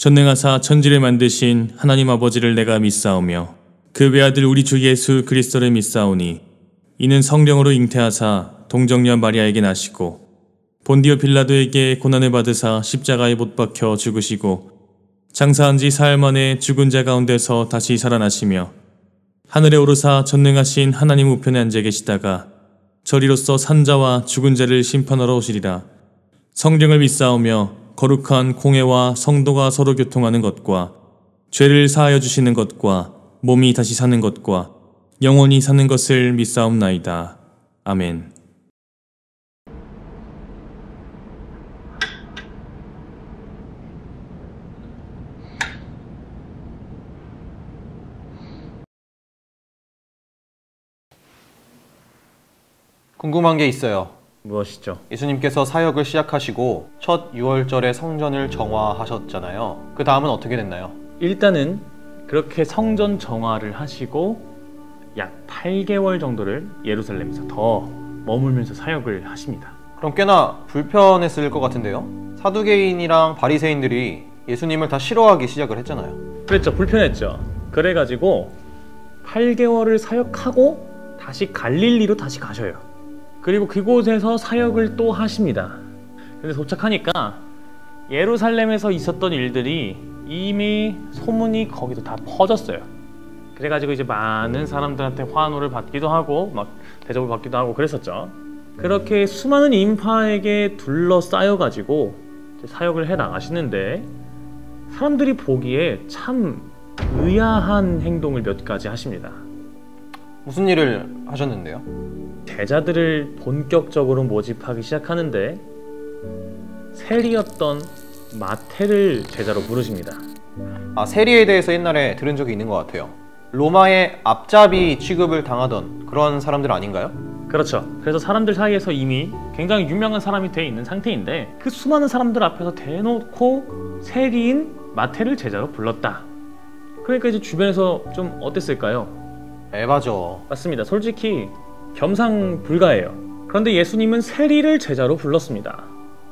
전능하사 천지를 만드신 하나님 아버지를 내가 믿사오며 그 외아들 우리 주 예수 그리스도를 믿사오니 이는 성령으로 잉태하사 동정녀 마리아에게 나시고 본디오 빌라도에게 고난을 받으사 십자가에 못 박혀 죽으시고 장사한 지 사흘 만에 죽은 자 가운데서 다시 살아나시며 하늘에 오르사 전능하신 하나님 우편에 앉아 계시다가 저리로서 산자와 죽은 자를 심판하러 오시리라. 성령을 믿사오며 거룩한 공회와 성도가 서로 교통하는 것과 죄를 사하여 주시는 것과 몸이 다시 사는 것과 영원히 사는 것을 믿사옵나이다. 아멘. 궁금한 게 있어요. 무엇이죠? 예수님께서 사역을 시작하시고 첫 유월절에 성전을 정화하셨잖아요. 그 다음은 어떻게 됐나요? 일단은 그렇게 성전 정화를 하시고 약 8개월 정도를 예루살렘에서 더 머물면서 사역을 하십니다. 그럼 꽤나 불편했을 것 같은데요? 사두개인이랑 바리새인들이 예수님을 다 싫어하기 시작을 했잖아요. 그랬죠. 불편했죠. 그래가지고 8개월을 사역하고 다시 갈릴리로 다시 가셔요. 그리고 그곳에서 사역을 또 하십니다. 근데 도착하니까 예루살렘에서 있었던 일들이 이미 소문이 거기도 다 퍼졌어요. 그래가지고 이제 많은 사람들한테 환호를 받기도 하고 막 대접을 받기도 하고 그랬었죠. 그렇게 수많은 인파에게 둘러싸여가지고 사역을 해 나가시는데 사람들이 보기에 참 의아한 행동을 몇 가지 하십니다. 무슨 일을 하셨는데요? 제자들을 본격적으로 모집하기 시작하는데 세리였던 마태를 제자로 부르십니다. 세리에 대해서 옛날에 들은 적이 있는 것 같아요. 로마의 앞잡이 취급을 당하던 그런 사람들 아닌가요? 그렇죠. 그래서 사람들 사이에서 이미 굉장히 유명한 사람이 돼 있는 상태인데 그 수많은 사람들 앞에서 대놓고 세리인 마태를 제자로 불렀다. 그러니까 이제 주변에서 좀 어땠을까요? 에바죠. 맞습니다. 솔직히 겸상불가해요. 그런데 예수님은 세리를 제자로 불렀습니다.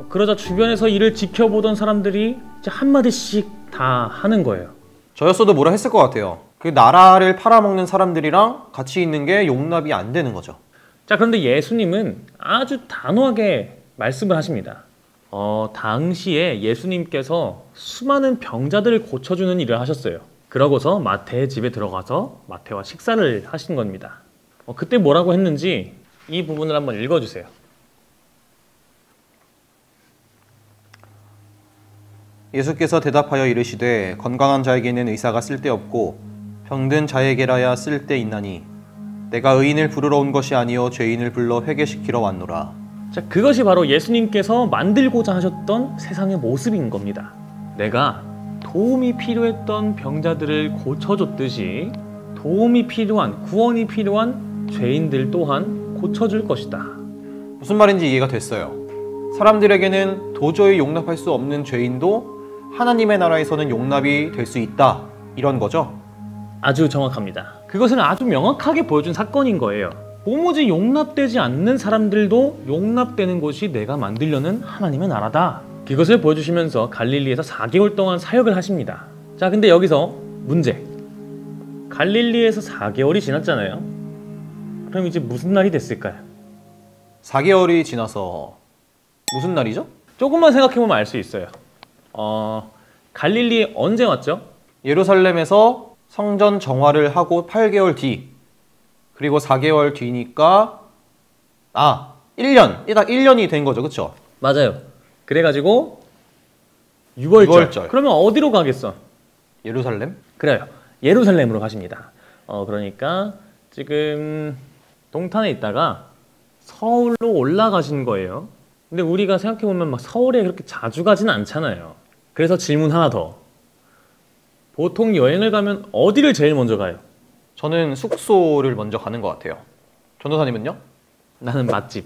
그러자 주변에서 이를 지켜보던 사람들이 이제 한마디씩 다 하는 거예요. 저였어도 뭐라 했을 것 같아요. 그 나라를 팔아먹는 사람들이랑 같이 있는 게 용납이 안 되는 거죠. 자, 그런데 예수님은 아주 단호하게 말씀을 하십니다. 당시에 예수님께서 수많은 병자들을 고쳐주는 일을 하셨어요. 그러고서 마태의 집에 들어가서 마태와 식사를 하신 겁니다. 그때 뭐라고 했는지 이 부분을 한번 읽어주세요. 예수께서 대답하여 이르시되 건강한 자에게는 의사가 쓸데없고 병든 자에게라야 쓸데있나니 내가 의인을 부르러 온 것이 아니요 죄인을 불러 회개시키러 왔노라. 자, 그것이 바로 예수님께서 만들고자 하셨던 세상의 모습인 겁니다. 내가 도움이 필요했던 병자들을 고쳐줬듯이 도움이 필요한, 구원이 필요한 죄인들 또한 고쳐줄 것이다. 무슨 말인지 이해가 됐어요. 사람들에게는 도저히 용납할 수 없는 죄인도 하나님의 나라에서는 용납이 될 수 있다, 이런 거죠? 아주 정확합니다. 그것을 아주 명확하게 보여준 사건인 거예요. 도무지 용납되지 않는 사람들도 용납되는 곳이 내가 만들려는 하나님의 나라다. 그것을 보여주시면서 갈릴리에서 4개월 동안 사역을 하십니다. 자, 근데 여기서 문제. 갈릴리에서 4개월이 지났잖아요. 그럼 이제 무슨 날이 됐을까요? 4개월이 지나서 무슨 날이죠? 조금만 생각해보면 알 수 있어요. 갈릴리에 언제 왔죠? 예루살렘에서 성전 정화를 하고 8개월 뒤, 그리고 4개월 뒤니까 1년, 딱 1년이 된 거죠, 그쵸? 맞아요. 그래가지고 6월절. 그러면 어디로 가겠어? 예루살렘? 그래요. 예루살렘으로 가십니다. 그러니까 지금 동탄에 있다가 서울로 올라가신 거예요. 근데 우리가 생각해보면 막 서울에 그렇게 자주 가진 않잖아요. 그래서 질문 하나 더. 보통 여행을 가면 어디를 제일 먼저 가요? 저는 숙소를 먼저 가는 것 같아요. 전도사님은요? 나는 맛집.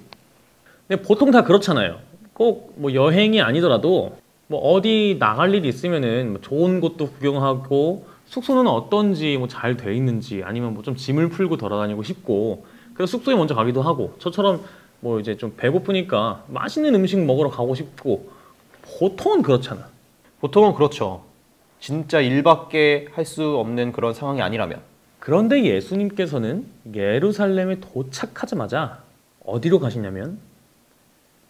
근데 보통 다 그렇잖아요. 꼭 뭐 여행이 아니더라도 뭐 어디 나갈 일이 있으면은 뭐 좋은 곳도 구경하고 숙소는 어떤지 뭐 잘 돼 있는지 아니면 뭐 좀 짐을 풀고 돌아다니고 싶고 그래서 숙소에 먼저 가기도 하고 저처럼 뭐 이제 좀 배고프니까 맛있는 음식 먹으러 가고 싶고 보통은 그렇잖아. 보통은 그렇죠. 진짜 일밖에 할 수 없는 그런 상황이 아니라면. 그런데 예수님께서는 예루살렘에 도착하자마자 어디로 가시냐면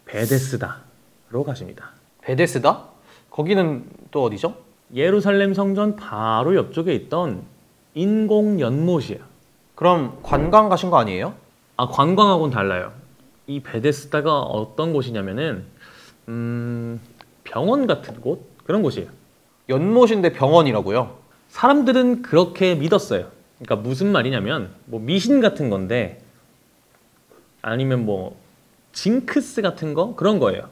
베데스다로 가십니다. 베데스다? 거기는 또 어디죠? 예루살렘 성전 바로 옆쪽에 있던 인공 연못이에요. 그럼 관광 가신 거 아니에요? 아, 관광하고는 달라요. 이 베데스다가 어떤 곳이냐면은 병원 같은 곳? 그런 곳이에요. 연못인데 병원이라고요? 사람들은 그렇게 믿었어요. 그러니까 무슨 말이냐면 뭐 미신 같은 건데 아니면 뭐 징크스 같은 거 그런 거예요.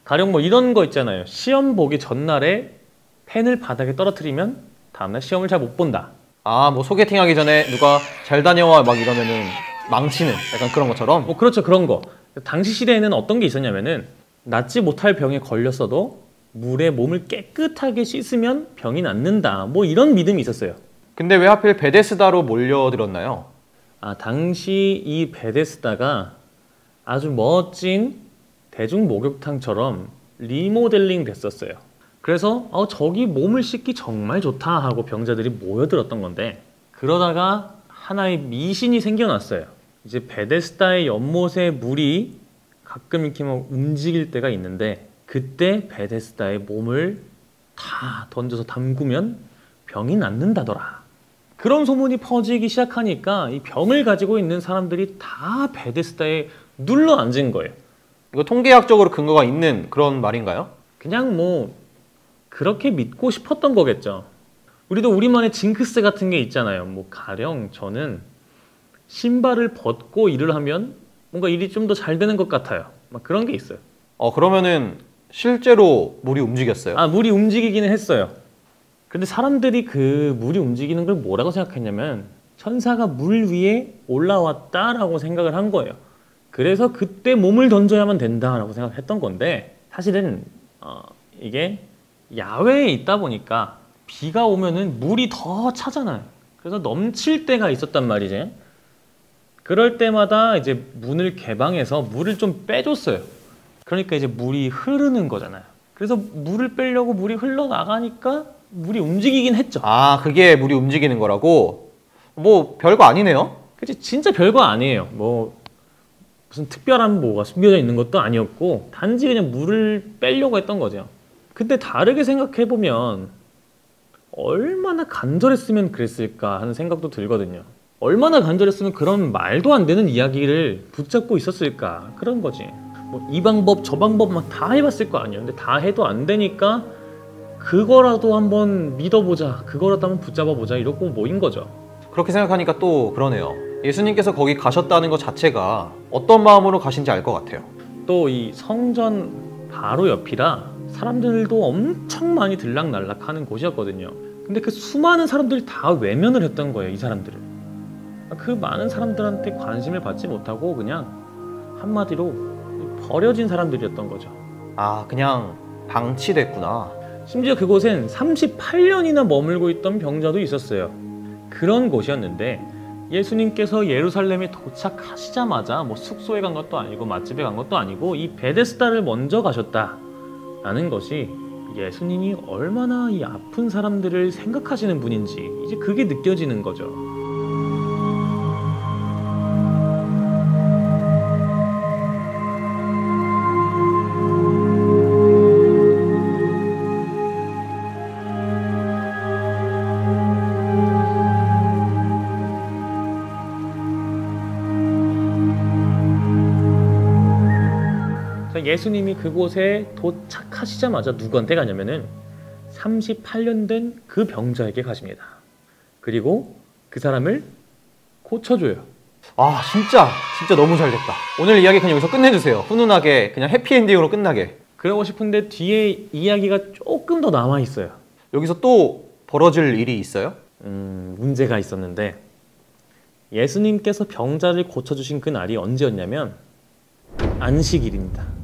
가령 뭐 이런 거 있잖아요. 시험 보기 전날에 펜을 바닥에 떨어뜨리면 다음날 시험을 잘 못 본다. 아, 뭐 소개팅 하기 전에 누가 잘 다녀와 막 이러면은 망치는 약간 그런 것처럼? 뭐 그렇죠, 그런 거. 당시 시대에는 어떤 게 있었냐면은 낫지 못할 병에 걸렸어도 물에 몸을 깨끗하게 씻으면 병이 낫는다. 뭐 이런 믿음이 있었어요. 근데 왜 하필 베데스다로 몰려들었나요? 아, 당시 이 베데스다가 아주 멋진 대중 목욕탕처럼 리모델링 됐었어요. 그래서 저기 몸을 씻기 정말 좋다 하고 병자들이 모여들었던 건데, 그러다가 하나의 미신이 생겨났어요. 이제 베데스다의 연못의 물이 가끔 이렇게 막 움직일 때가 있는데, 그때 베데스다의 몸을 다 던져서 담그면 병이 낫는다더라. 그런 소문이 퍼지기 시작하니까 이 병을 가지고 있는 사람들이 다 베데스다에 눌러 앉은 거예요. 이거 통계학적으로 근거가 있는 그런 말인가요? 그냥 뭐 그렇게 믿고 싶었던 거겠죠. 우리도 우리만의 징크스 같은 게 있잖아요. 뭐 가령 저는 신발을 벗고 일을 하면 뭔가 일이 좀 더 잘 되는 것 같아요. 막 그런 게 있어요. 그러면은 실제로 물이 움직였어요? 아, 물이 움직이기는 했어요. 근데 사람들이 그 물이 움직이는 걸 뭐라고 생각했냐면 천사가 물 위에 올라왔다라고 생각을 한 거예요. 그래서 그때 몸을 던져야만 된다라고 생각했던 건데, 사실은 이게 야외에 있다 보니까 비가 오면은 물이 더 차잖아요. 그래서 넘칠 때가 있었단 말이지. 그럴 때마다 이제 문을 개방해서 물을 좀 빼줬어요. 그러니까 이제 물이 흐르는 거잖아요. 그래서 물을 빼려고 물이 흘러나가니까 물이 움직이긴 했죠. 아, 그게 물이 움직이는 거라고? 뭐 별거 아니네요? 그치, 진짜 별거 아니에요. 뭐 무슨 특별한 뭐가 숨겨져 있는 것도 아니었고, 단지 그냥 물을 빼려고 했던 거죠. 근데 다르게 생각해보면 얼마나 간절했으면 그랬을까 하는 생각도 들거든요. 얼마나 간절했으면 그런 말도 안 되는 이야기를 붙잡고 있었을까, 그런 거지. 뭐 이 방법 저 방법 막 다 해봤을 거 아니에요. 근데 다 해도 안 되니까 그거라도 한번 믿어보자, 그거라도 한번 붙잡아보자, 이러고 모인 거죠. 그렇게 생각하니까 또 그러네요. 예수님께서 거기 가셨다는 것 자체가 어떤 마음으로 가신지 알 것 같아요. 또 이 성전 바로 옆이라 사람들도 엄청 많이 들락날락하는 곳이었거든요. 근데 그 수많은 사람들이 다 외면을 했던 거예요, 이 사람들을. 그 많은 사람들한테 관심을 받지 못하고 그냥 한마디로 버려진 사람들이었던 거죠. 아, 그냥 방치됐구나. 심지어 그곳엔 38년이나 머물고 있던 병자도 있었어요. 그런 곳이었는데 예수님께서 예루살렘에 도착하시자마자 뭐 숙소에 간 것도 아니고 맛집에 간 것도 아니고 이 베데스다를 먼저 가셨다라는 것이 예수님이 얼마나 이 아픈 사람들을 생각하시는 분인지 이제 그게 느껴지는 거죠. 예수님이 그곳에 도착하시자마자 누구한테 가냐면은 38년 된 그 병자에게 가십니다. 그리고 그 사람을 고쳐줘요. 아, 진짜 너무 잘 됐다. 오늘 이야기 그냥 여기서 끝내주세요. 훈훈하게 그냥 해피엔딩으로 끝나게. 그러고 싶은데 뒤에 이야기가 조금 더 남아 있어요. 여기서 또 벌어질 일이 있어요? 문제가 있었는데 예수님께서 병자를 고쳐주신 그 날이 언제였냐면 안식일입니다.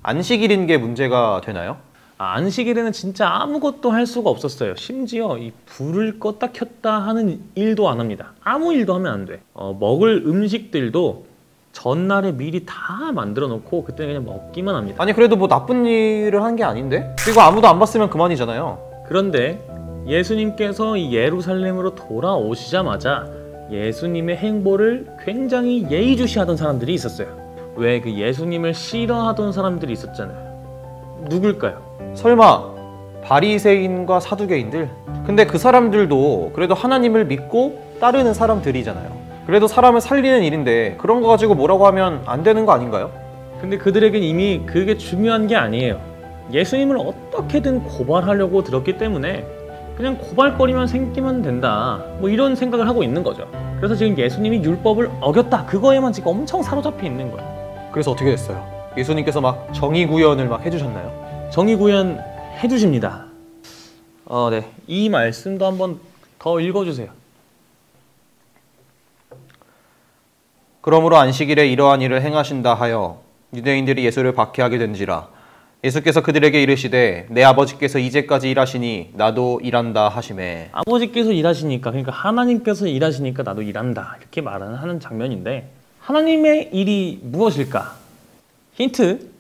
안식일인 게 문제가 되나요? 안식일에는 진짜 아무것도 할 수가 없었어요. 심지어 이 불을 껐다 켰다 하는 일도 안 합니다. 아무 일도 하면 안 돼. 먹을 음식들도 전날에 미리 다 만들어 놓고 그때 그냥 먹기만 합니다. 아니, 그래도 뭐 나쁜 일을 한 게 아닌데? 그리고 아무도 안 봤으면 그만이잖아요. 그런데 예수님께서 이 예루살렘으로 돌아오시자마자 예수님의 행보를 굉장히 예의주시하던 사람들이 있었어요. 왜 그 예수님을 싫어하던 사람들이 있었잖아요. 누굴까요? 설마 바리새인과 사두개인들? 근데 그 사람들도 그래도 하나님을 믿고 따르는 사람들이잖아요. 그래도 사람을 살리는 일인데 그런 거 가지고 뭐라고 하면 안 되는 거 아닌가요? 근데 그들에겐 이미 그게 중요한 게 아니에요. 예수님을 어떻게든 고발하려고 들었기 때문에 그냥 고발거리만 생기면 된다, 뭐 이런 생각을 하고 있는 거죠. 그래서 지금 예수님이 율법을 어겼다, 그거에만 지금 엄청 사로잡혀 있는 거예요. 그래서 어떻게 됐어요? 예수님께서 막 정의 구현을 막 해주셨나요? 정의 구현 해주십니다. 네. 이 말씀도 한번 더 읽어주세요. 그러므로 안식일에 이러한 일을 행하신다 하여 유대인들이 예수를 박해하게 된지라. 예수께서 그들에게 이르시되 내 아버지께서 이제까지 일하시니 나도 일한다 하시매. 아버지께서 일하시니까, 그러니까 하나님께서 일하시니까 나도 일한다, 이렇게 말하는 장면인데, 하나님의 일이 무엇일까? 힌트.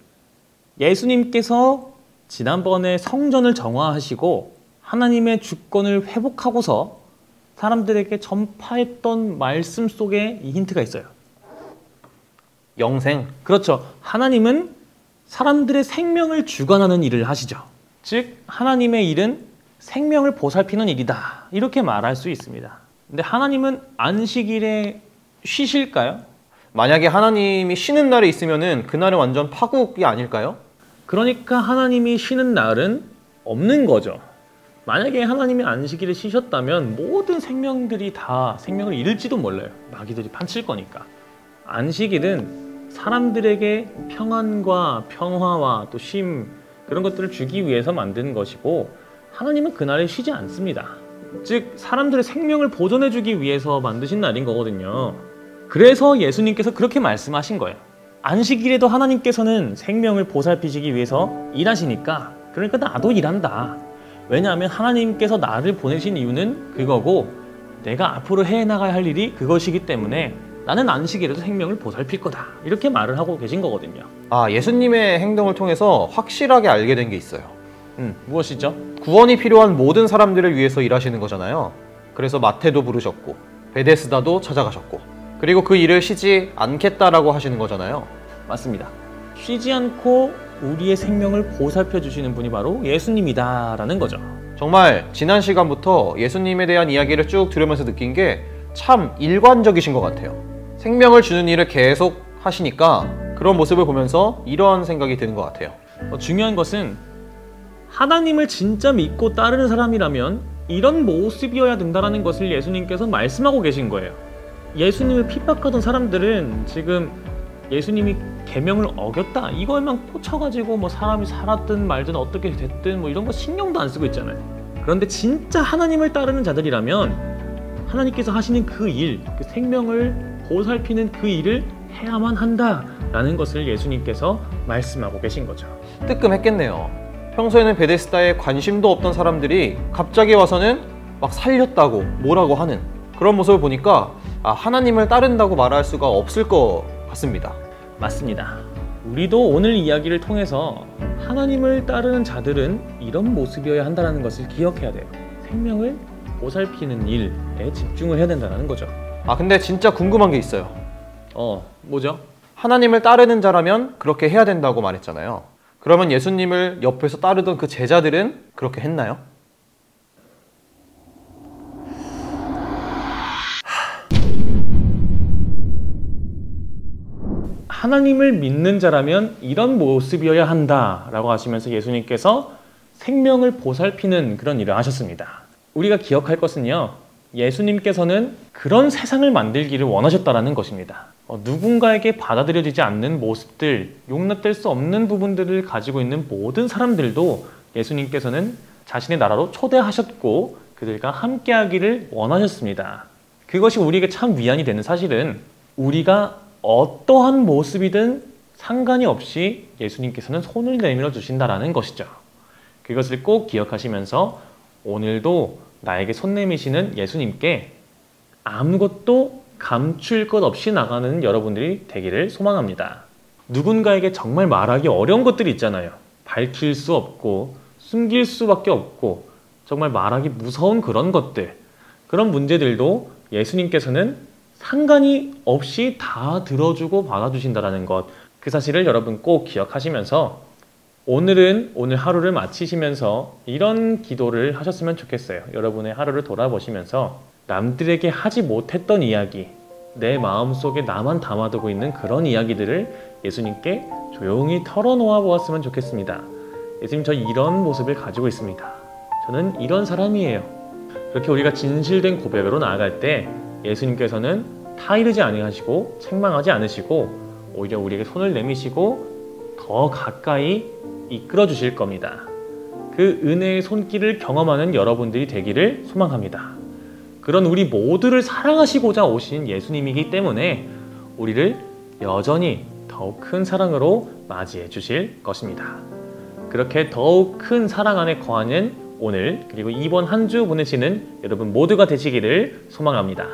예수님께서 지난번에 성전을 정화하시고 하나님의 주권을 회복하고서 사람들에게 전파했던 말씀 속에 이 힌트가 있어요. 영생. 그렇죠. 하나님은 사람들의 생명을 주관하는 일을 하시죠. 즉 하나님의 일은 생명을 보살피는 일이다, 이렇게 말할 수 있습니다. 근데 하나님은 안식일에 쉬실까요? 만약에 하나님이 쉬는 날이 있으면은 그날은 완전 파국이 아닐까요? 그러니까 하나님이 쉬는 날은 없는 거죠. 만약에 하나님이 안식일에 쉬셨다면 모든 생명들이 다 생명을 잃을지도 몰라요. 마귀들이 판칠 거니까. 안식일은 사람들에게 평안과 평화와 또 쉼, 그런 것들을 주기 위해서 만든 것이고, 하나님은 그날에 쉬지 않습니다. 즉 사람들의 생명을 보존해 주기 위해서 만드신 날인 거거든요. 그래서 예수님께서 그렇게 말씀하신 거예요. 안식일에도 하나님께서는 생명을 보살피시기 위해서 일하시니까, 그러니까 나도 일한다. 왜냐하면 하나님께서 나를 보내신 이유는 그거고, 내가 앞으로 해나가야 할 일이 그것이기 때문에 나는 안식일에도 생명을 보살필 거다, 이렇게 말을 하고 계신 거거든요. 아, 예수님의 행동을 통해서 확실하게 알게 된 게 있어요. 무엇이죠? 구원이 필요한 모든 사람들을 위해서 일하시는 거잖아요. 그래서 마태도 부르셨고 베데스다도 찾아가셨고, 그리고 그 일을 쉬지 않겠다라고 하시는 거잖아요. 맞습니다. 쉬지 않고 우리의 생명을 보살펴 주시는 분이 바로 예수님이다라는 거죠. 정말 지난 시간부터 예수님에 대한 이야기를 쭉 들으면서 느낀 게 참 일관적이신 것 같아요. 생명을 주는 일을 계속 하시니까 그런 모습을 보면서 이런 생각이 드는 것 같아요. 중요한 것은 하나님을 진짜 믿고 따르는 사람이라면 이런 모습이어야 된다는 것을 예수님께서 말씀하고 계신 거예요. 예수님을 핍박하던 사람들은 지금 예수님이 계명을 어겼다, 이거에만 꽂혀가지고 뭐 사람이 살았든 말든 어떻게 됐든 뭐 이런 거 신경도 안 쓰고 있잖아요. 그런데 진짜 하나님을 따르는 자들이라면 하나님께서 하시는 그 일, 그 생명을 보살피는 그 일을 해야만 한다라는 것을 예수님께서 말씀하고 계신 거죠. 뜨끔했겠네요. 평소에는 베데스다에 관심도 없던 사람들이 갑자기 와서는 막 살렸다고 뭐라고 하는 그런 모습을 보니까 하나님을 따른다고 말할 수가 없을 것 같습니다. 맞습니다. 우리도 오늘 이야기를 통해서 하나님을 따르는 자들은 이런 모습이어야 한다는 것을 기억해야 돼요. 생명을 보살피는 일에 집중을 해야 된다는 거죠. 근데 진짜 궁금한 게 있어요. 뭐죠? 하나님을 따르는 자라면 그렇게 해야 된다고 말했잖아요. 그러면 예수님을 옆에서 따르던 그 제자들은 그렇게 했나요? 하나님을 믿는 자라면 이런 모습이어야 한다라고 하시면서 예수님께서 생명을 보살피는 그런 일을 하셨습니다. 우리가 기억할 것은요, 예수님께서는 그런 세상을 만들기를 원하셨다라는 것입니다. 누군가에게 받아들여지지 않는 모습들, 용납될 수 없는 부분들을 가지고 있는 모든 사람들도 예수님께서는 자신의 나라로 초대하셨고 그들과 함께하기를 원하셨습니다. 그것이 우리에게 참 위안이 되는 사실은, 우리가 어떠한 모습이든 상관이 없이 예수님께서는 손을 내밀어 주신다라는 것이죠. 그것을 꼭 기억하시면서 오늘도 나에게 손 내미시는 예수님께 아무것도 감출 것 없이 나가는 여러분들이 되기를 소망합니다. 누군가에게 정말 말하기 어려운 것들이 있잖아요. 밝힐 수 없고 숨길 수밖에 없고 정말 말하기 무서운 그런 것들, 그런 문제들도 예수님께서는 상관이 없이 다 들어주고 받아주신다는 것, 그 사실을 여러분 꼭 기억하시면서 오늘 하루를 마치시면서 이런 기도를 하셨으면 좋겠어요. 여러분의 하루를 돌아보시면서 남들에게 하지 못했던 이야기, 내 마음속에 나만 담아두고 있는 그런 이야기들을 예수님께 조용히 털어놓아 보았으면 좋겠습니다. 예수님, 저 이런 모습을 가지고 있습니다. 저는 이런 사람이에요. 그렇게 우리가 진실된 고백으로 나아갈 때 예수님께서는 타이르지 아니하시고 책망하지 않으시고 오히려 우리에게 손을 내미시고 더 가까이 이끌어 주실 겁니다. 그 은혜의 손길을 경험하는 여러분들이 되기를 소망합니다. 그런 우리 모두를 사랑하시고자 오신 예수님이기 때문에 우리를 여전히 더욱 큰 사랑으로 맞이해 주실 것입니다. 그렇게 더욱 큰 사랑 안에 거하는 오늘 그리고 이번 한 주 보내시는 여러분 모두가 되시기를 소망합니다.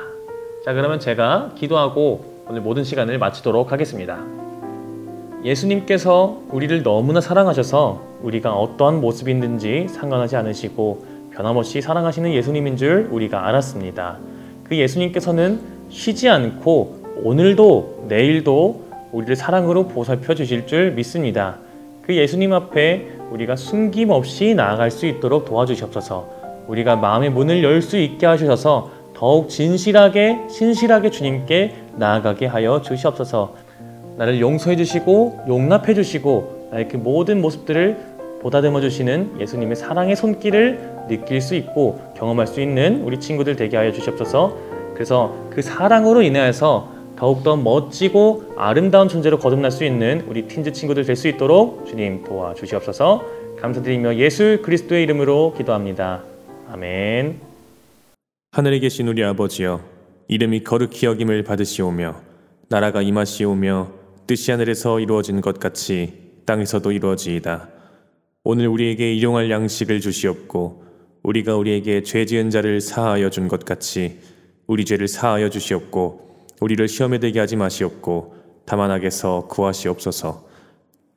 자, 그러면 제가 기도하고 오늘 모든 시간을 마치도록 하겠습니다. 예수님께서 우리를 너무나 사랑하셔서 우리가 어떠한 모습이 있는지 상관하지 않으시고 변함없이 사랑하시는 예수님인 줄 우리가 알았습니다. 그 예수님께서는 쉬지 않고 오늘도 내일도 우리를 사랑으로 보살펴 주실 줄 믿습니다. 그 예수님 앞에 우리가 숨김없이 나아갈 수 있도록 도와주시옵소서. 우리가 마음의 문을 열 수 있게 하셔서 더욱 진실하게 신실하게 주님께 나아가게 하여 주시옵소서. 나를 용서해 주시고 용납해 주시고 나의 그 모든 모습들을 보다듬어 주시는 예수님의 사랑의 손길을 느낄 수 있고 경험할 수 있는 우리 친구들 되게 하여 주시옵소서. 그래서 그 사랑으로 인하여서 더욱더 멋지고 아름다운 존재로 거듭날 수 있는 우리 틴즈 친구들 될 수 있도록 주님 도와주시옵소서. 감사드리며 예수 그리스도의 이름으로 기도합니다. 아멘. 하늘에 계신 우리 아버지여, 이름이 거룩히 여김을 받으시오며 나라가 임하시오며 뜻이 하늘에서 이루어진 것 같이 땅에서도 이루어지이다. 오늘 우리에게 일용할 양식을 주시옵고 우리가 우리에게 죄 지은 자를 사하여 준 것 같이 우리 죄를 사하여 주시옵고 우리를 시험에 들게 하지 마시옵고 다만 악에서 구하시옵소서.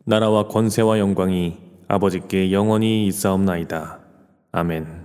나라와 권세와 영광이 아버지께 영원히 있사옵나이다. 아멘.